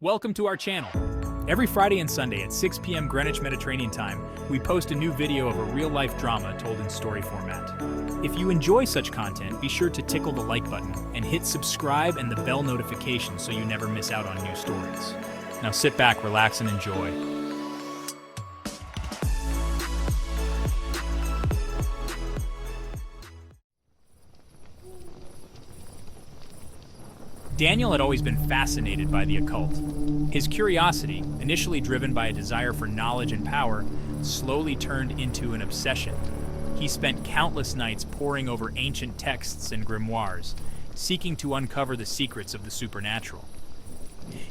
Welcome to our channel. Every Friday and Sunday at 6 p.m. Greenwich Mediterranean Time, we post a new video of a real-life drama told in story format. If you enjoy such content, be sure to tickle the like button and hit subscribe and the bell notification so you never miss out on new stories. Now sit back, relax, and enjoy. Daniel had always been fascinated by the occult. His curiosity, initially driven by a desire for knowledge and power, slowly turned into an obsession. He spent countless nights poring over ancient texts and grimoires, seeking to uncover the secrets of the supernatural.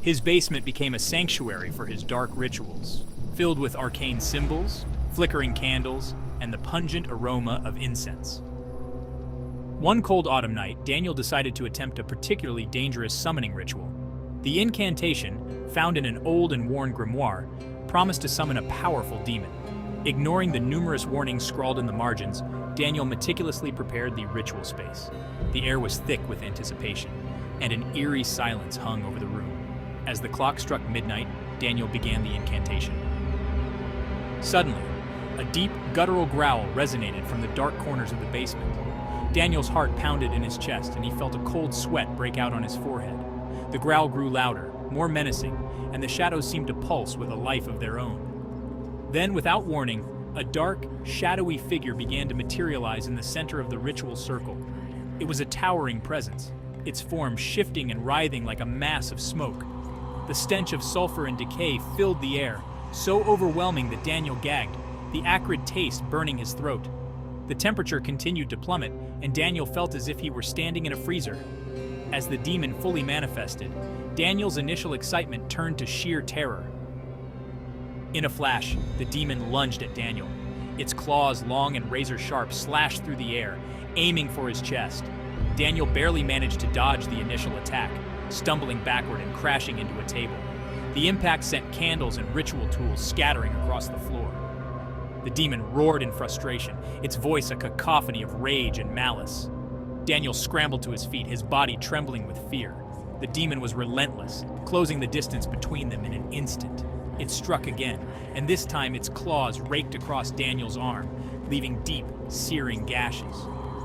His basement became a sanctuary for his dark rituals, filled with arcane symbols, flickering candles, and the pungent aroma of incense. One cold autumn night, Daniel decided to attempt a particularly dangerous summoning ritual. The incantation, found in an old and worn grimoire, promised to summon a powerful demon. Ignoring the numerous warnings scrawled in the margins, Daniel meticulously prepared the ritual space. The air was thick with anticipation, and an eerie silence hung over the room. As the clock struck midnight, Daniel began the incantation. Suddenly, a deep, guttural growl resonated from the dark corners of the basement. Daniel's heart pounded in his chest, and he felt a cold sweat break out on his forehead. The growl grew louder, more menacing, and the shadows seemed to pulse with a life of their own. Then, without warning, a dark, shadowy figure began to materialize in the center of the ritual circle. It was a towering presence, its form shifting and writhing like a mass of smoke. The stench of sulfur and decay filled the air, so overwhelming that Daniel gagged, the acrid taste burning his throat. The temperature continued to plummet, and Daniel felt as if he were standing in a freezer. As the demon fully manifested, Daniel's initial excitement turned to sheer terror. In a flash, the demon lunged at Daniel. Its claws, long and razor-sharp, slashed through the air, aiming for his chest. Daniel barely managed to dodge the initial attack, stumbling backward and crashing into a table. The impact sent candles and ritual tools scattering across the floor. The demon roared in frustration, its voice a cacophony of rage and malice. Daniel scrambled to his feet, his body trembling with fear. The demon was relentless, closing the distance between them in an instant. It struck again, and this time its claws raked across Daniel's arm, leaving deep, searing gashes.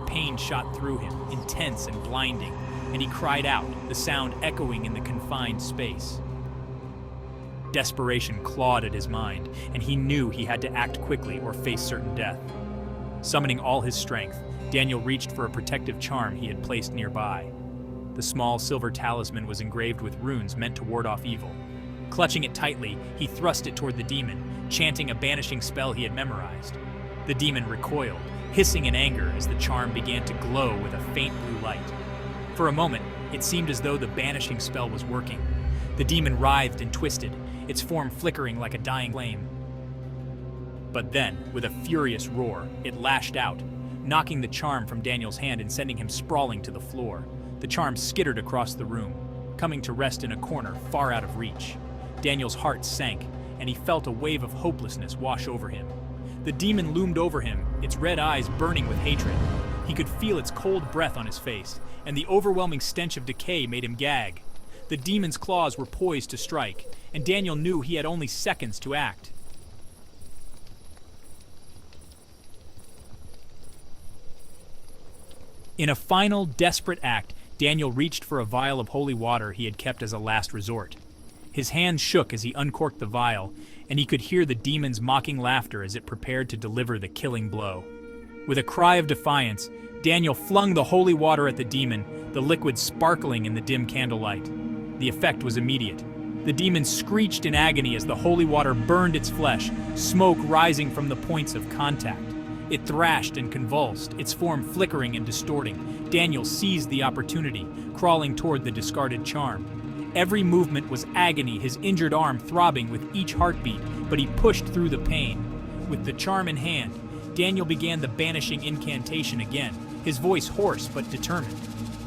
Pain shot through him, intense and blinding, and he cried out, the sound echoing in the confined space. Desperation clawed at his mind, and he knew he had to act quickly or face certain death. Summoning all his strength, Daniel reached for a protective charm he had placed nearby. The small silver talisman was engraved with runes meant to ward off evil. Clutching it tightly, he thrust it toward the demon, chanting a banishing spell he had memorized. The demon recoiled, hissing in anger as the charm began to glow with a faint blue light. For a moment, it seemed as though the banishing spell was working. The demon writhed and twisted, its form flickering like a dying flame. But then, with a furious roar, it lashed out, knocking the charm from Daniel's hand and sending him sprawling to the floor. The charm skittered across the room, coming to rest in a corner far out of reach. Daniel's heart sank, and he felt a wave of hopelessness wash over him. The demon loomed over him, its red eyes burning with hatred. He could feel its cold breath on his face, and the overwhelming stench of decay made him gag. The demon's claws were poised to strike, and Daniel knew he had only seconds to act. In a final, desperate act, Daniel reached for a vial of holy water he had kept as a last resort. His hands shook as he uncorked the vial, and he could hear the demon's mocking laughter as it prepared to deliver the killing blow. With a cry of defiance, Daniel flung the holy water at the demon, the liquid sparkling in the dim candlelight. The effect was immediate. The demon screeched in agony as the holy water burned its flesh, smoke rising from the points of contact. It thrashed and convulsed, its form flickering and distorting. Daniel seized the opportunity, crawling toward the discarded charm. Every movement was agony, his injured arm throbbing with each heartbeat, but he pushed through the pain. With the charm in hand, Daniel began the banishing incantation again, his voice hoarse but determined.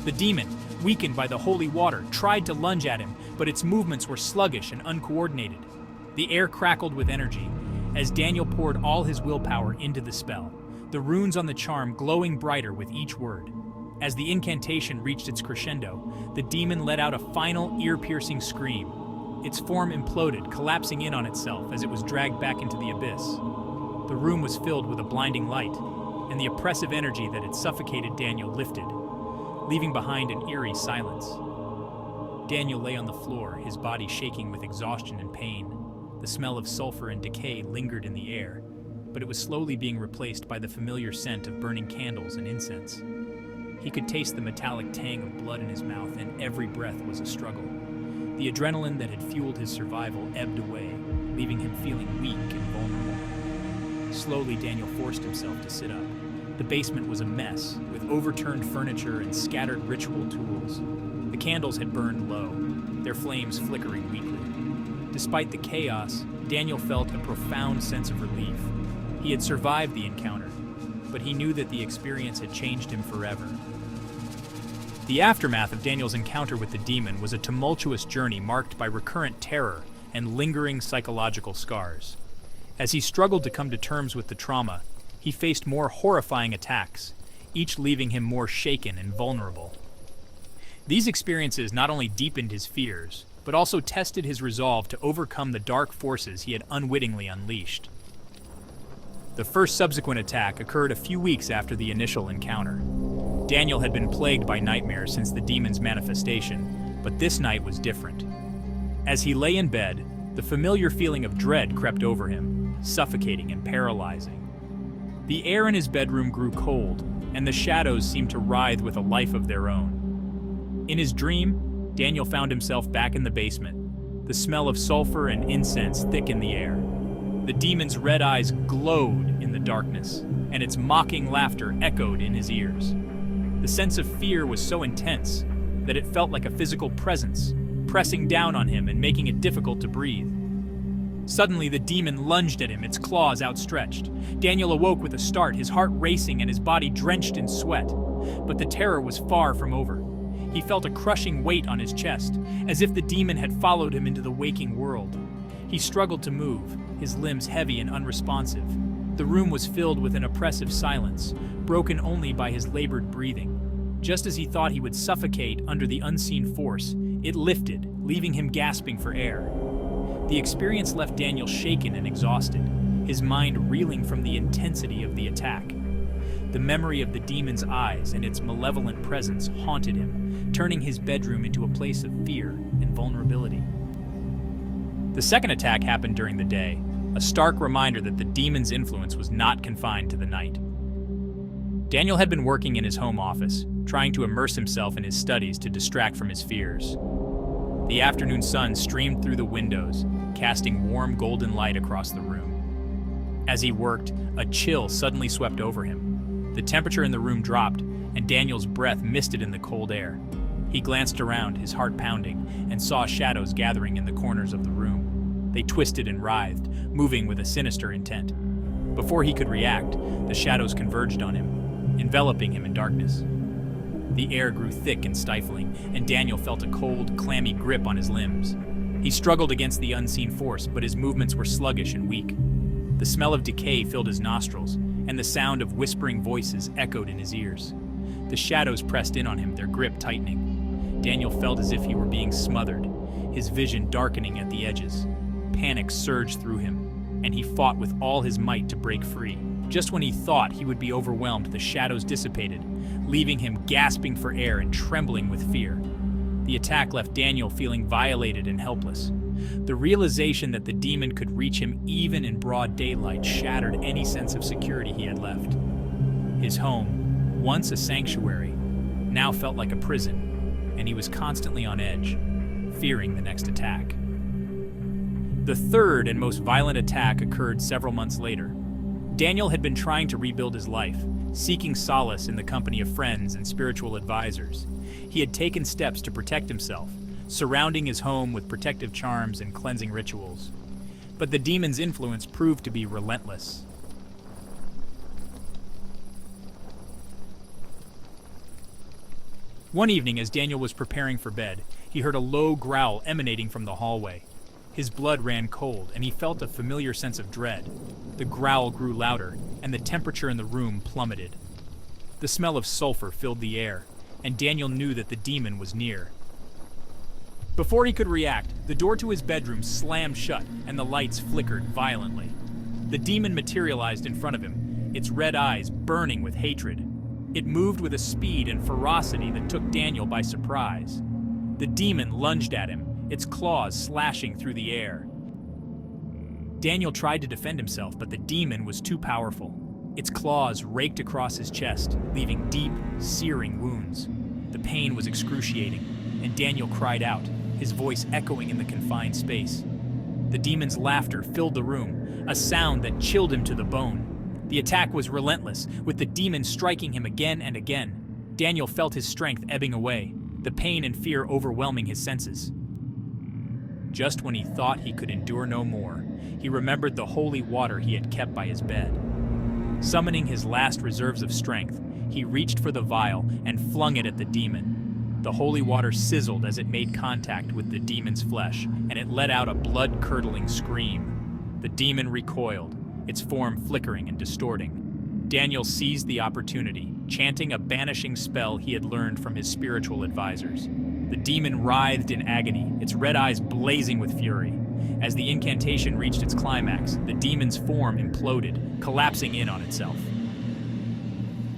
The demon, weakened by the holy water, tried to lunge at him, but its movements were sluggish and uncoordinated. The air crackled with energy as Daniel poured all his willpower into the spell, the runes on the charm glowing brighter with each word. As the incantation reached its crescendo, the demon let out a final ear-piercing scream. Its form imploded, collapsing in on itself as it was dragged back into the abyss. The room was filled with a blinding light, and the oppressive energy that had suffocated Daniel lifted, leaving behind an eerie silence. Daniel lay on the floor, his body shaking with exhaustion and pain. The smell of sulfur and decay lingered in the air, but it was slowly being replaced by the familiar scent of burning candles and incense. He could taste the metallic tang of blood in his mouth, and every breath was a struggle. The adrenaline that had fueled his survival ebbed away, leaving him feeling weak and vulnerable. Slowly, Daniel forced himself to sit up. The basement was a mess, with overturned furniture and scattered ritual tools. The candles had burned low, their flames flickering weakly. Despite the chaos, Daniel felt a profound sense of relief. He had survived the encounter, but he knew that the experience had changed him forever. The aftermath of Daniel's encounter with the demon was a tumultuous journey marked by recurrent terror and lingering psychological scars. As he struggled to come to terms with the trauma, he faced more horrifying attacks, each leaving him more shaken and vulnerable. These experiences not only deepened his fears, but also tested his resolve to overcome the dark forces he had unwittingly unleashed. The first subsequent attack occurred a few weeks after the initial encounter. Daniel had been plagued by nightmares since the demon's manifestation, but this night was different. As he lay in bed, the familiar feeling of dread crept over him, suffocating and paralyzing. The air in his bedroom grew cold, and the shadows seemed to writhe with a life of their own. In his dream, Daniel found himself back in the basement. The smell of sulfur and incense thick in the air. The demon's red eyes glowed in the darkness, and its mocking laughter echoed in his ears. The sense of fear was so intense that it felt like a physical presence, pressing down on him and making it difficult to breathe. Suddenly, the demon lunged at him, its claws outstretched. Daniel awoke with a start, his heart racing and his body drenched in sweat. But the terror was far from over. He felt a crushing weight on his chest, as if the demon had followed him into the waking world. He struggled to move, his limbs heavy and unresponsive. The room was filled with an oppressive silence, broken only by his labored breathing. Just as he thought he would suffocate under the unseen force, it lifted, leaving him gasping for air. The experience left Daniel shaken and exhausted, his mind reeling from the intensity of the attack. The memory of the demon's eyes and its malevolent presence haunted him, turning his bedroom into a place of fear and vulnerability. The second attack happened during the day, a stark reminder that the demon's influence was not confined to the night. Daniel had been working in his home office, trying to immerse himself in his studies to distract from his fears. The afternoon sun streamed through the windows, casting warm golden light across the room. As he worked, a chill suddenly swept over him. The temperature in the room dropped, and Daniel's breath misted in the cold air. He glanced around, his heart pounding, and saw shadows gathering in the corners of the room. They twisted and writhed, moving with a sinister intent. Before he could react, the shadows converged on him, enveloping him in darkness. The air grew thick and stifling, and Daniel felt a cold, clammy grip on his limbs. He struggled against the unseen force, but his movements were sluggish and weak. The smell of decay filled his nostrils, and the sound of whispering voices echoed in his ears. The shadows pressed in on him, their grip tightening. Daniel felt as if he were being smothered, his vision darkening at the edges. Panic surged through him, and he fought with all his might to break free. Just when he thought he would be overwhelmed, the shadows dissipated, leaving him gasping for air and trembling with fear. The attack left Daniel feeling violated and helpless. The realization that the demon could reach him even in broad daylight shattered any sense of security he had left. His home, once a sanctuary, now felt like a prison, and he was constantly on edge, fearing the next attack. The third and most violent attack occurred several months later. Daniel had been trying to rebuild his life, seeking solace in the company of friends and spiritual advisors. He had taken steps to protect himself, surrounding his home with protective charms and cleansing rituals. But the demon's influence proved to be relentless. One evening, as Daniel was preparing for bed, he heard a low growl emanating from the hallway. His blood ran cold, and he felt a familiar sense of dread. The growl grew louder, and the temperature in the room plummeted. The smell of sulfur filled the air, and Daniel knew that the demon was near. Before he could react, the door to his bedroom slammed shut and the lights flickered violently. The demon materialized in front of him, its red eyes burning with hatred. It moved with a speed and ferocity that took Daniel by surprise. The demon lunged at him, its claws slashing through the air. Daniel tried to defend himself, but the demon was too powerful. Its claws raked across his chest, leaving deep, searing wounds. The pain was excruciating, and Daniel cried out, his voice echoing in the confined space. The demon's laughter filled the room, a sound that chilled him to the bone. The attack was relentless, with the demon striking him again and again. Daniel felt his strength ebbing away, the pain and fear overwhelming his senses. Just when he thought he could endure no more, he remembered the holy water he had kept by his bed. Summoning his last reserves of strength, he reached for the vial and flung it at the demon. The holy water sizzled as it made contact with the demon's flesh, and it let out a blood-curdling scream. The demon recoiled, its form flickering and distorting. Daniel seized the opportunity, chanting a banishing spell he had learned from his spiritual advisors. The demon writhed in agony, its red eyes blazing with fury. As the incantation reached its climax, the demon's form imploded, collapsing in on itself.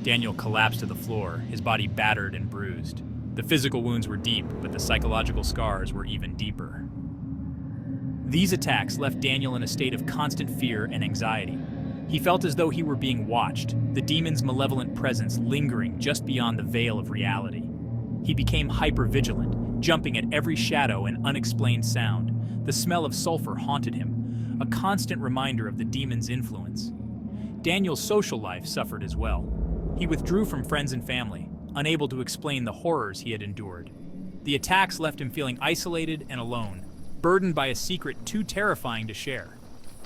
Daniel collapsed to the floor, his body battered and bruised. The physical wounds were deep, but the psychological scars were even deeper. These attacks left Daniel in a state of constant fear and anxiety. He felt as though he were being watched, the demon's malevolent presence lingering just beyond the veil of reality. He became hyper-vigilant, jumping at every shadow and unexplained sound. The smell of sulfur haunted him, a constant reminder of the demon's influence. Daniel's social life suffered as well. He withdrew from friends and family, unable to explain the horrors he had endured. The attacks left him feeling isolated and alone, burdened by a secret too terrifying to share.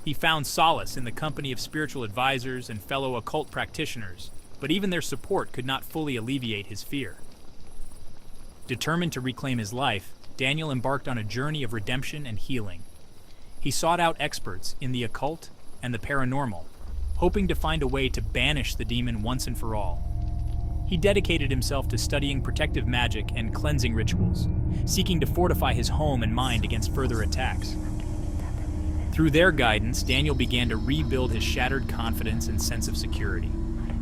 He found solace in the company of spiritual advisors and fellow occult practitioners, but even their support could not fully alleviate his fear. Determined to reclaim his life, Daniel embarked on a journey of redemption and healing. He sought out experts in the occult and the paranormal, hoping to find a way to banish the demon once and for all. He dedicated himself to studying protective magic and cleansing rituals, seeking to fortify his home and mind against further attacks. Through their guidance, Daniel began to rebuild his shattered confidence and sense of security.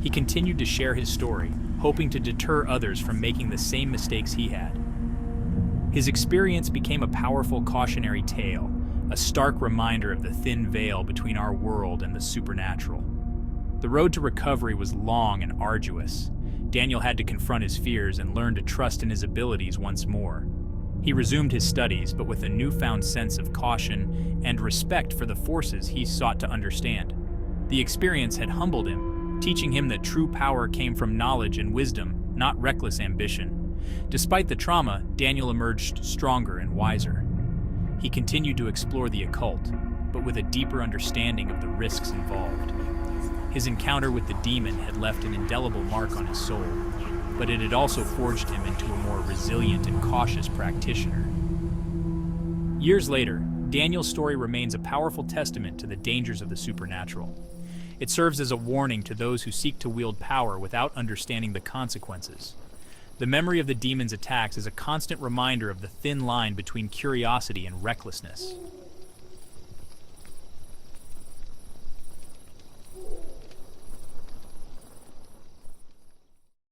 He continued to share his story, hoping to deter others from making the same mistakes he had. His experience became a powerful cautionary tale, a stark reminder of the thin veil between our world and the supernatural. The road to recovery was long and arduous. Daniel had to confront his fears and learn to trust in his abilities once more. He resumed his studies, but with a newfound sense of caution and respect for the forces he sought to understand. The experience had humbled him, teaching him that true power came from knowledge and wisdom, not reckless ambition. Despite the trauma, Daniel emerged stronger and wiser. He continued to explore the occult, but with a deeper understanding of the risks involved. His encounter with the demon had left an indelible mark on his soul, but it had also forged him into a more resilient and cautious practitioner. Years later, Daniel's story remains a powerful testament to the dangers of the supernatural. It serves as a warning to those who seek to wield power without understanding the consequences. The memory of the demon's attacks is a constant reminder of the thin line between curiosity and recklessness.